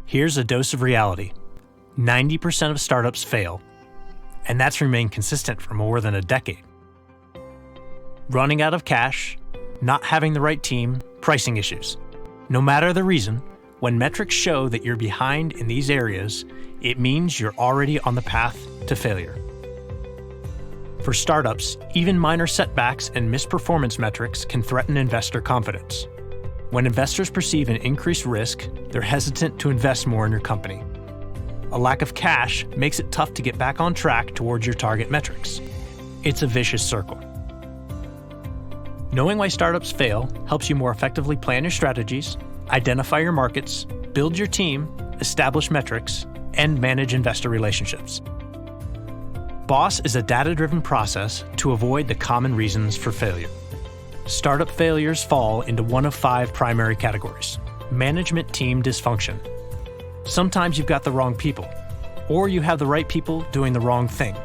Here's a dose of reality. 90% of startups fail, and that's remained consistent for more than a decade. Running out of cash, not having the right team, pricing issues. No matter the reason, when metrics show that you're behind in these areas, it means you're already on the path to failure. For startups, even minor setbacks and misperformance metrics can threaten investor confidence. When investors perceive an increased risk, they're hesitant to invest more in your company. A lack of cash makes it tough to get back on track towards your target metrics. It's a vicious circle. Knowing why startups fail helps you more effectively plan your strategies, identify your markets, build your team, establish metrics, and manage investor relationships. BOSS is a data-driven process to avoid the common reasons for failure. Startup failures fall into one of 5 primary categories. Management team dysfunction. Sometimes you've got the wrong people, or you have the right people doing the wrong thing,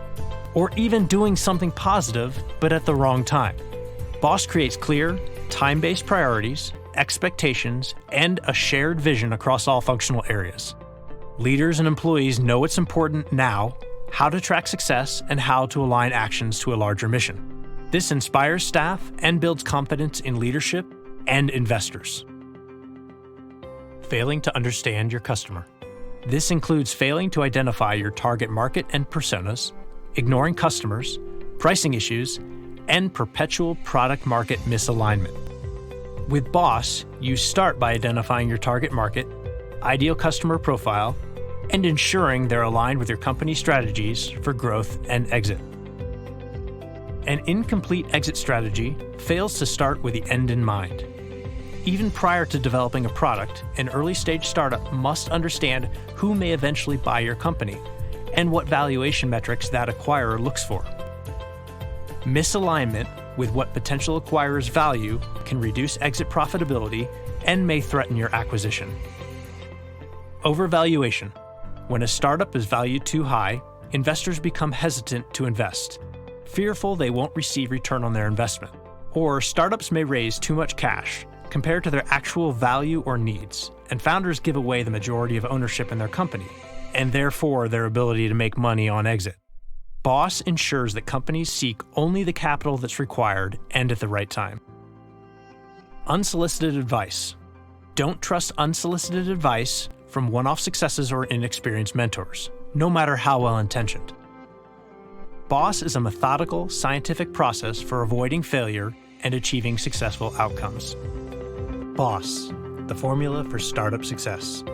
or even doing something positive but at the wrong time. BOSS creates clear, time-based priorities, expectations, and a shared vision across all functional areas. Leaders and employees know what's important now, how to track success, and how to align actions to a larger mission. This inspires staff and builds confidence in leadership and investors. Failing to understand your customer. This includes failing to identify your target market and personas, ignoring customers, pricing issues, and perpetual product-market misalignment. With BOSS, you start by identifying your target market, ideal customer profile, and ensuring they're aligned with your company's strategies for growth and exit. An incomplete exit strategy fails to start with the end in mind. Even prior to developing a product, an early-stage startup must understand who may eventually buy your company and what valuation metrics that acquirer looks for. Misalignment with what potential acquirers value can reduce exit profitability and may threaten your acquisition. Overvaluation. When a startup is valued too high, investors become hesitant to invest, fearful they won't receive return on their investment. Or startups may raise too much cash compared to their actual value or needs, and founders give away the majority of ownership in their company, and therefore their ability to make money on exit. BOSS ensures that companies seek only the capital that's required and at the right time. Unsolicited advice. Don't trust unsolicited advice from one-off successes or inexperienced mentors, no matter how well-intentioned. BOSS is a methodical, scientific process for avoiding failure and achieving successful outcomes. BOSS, the formula for startup success.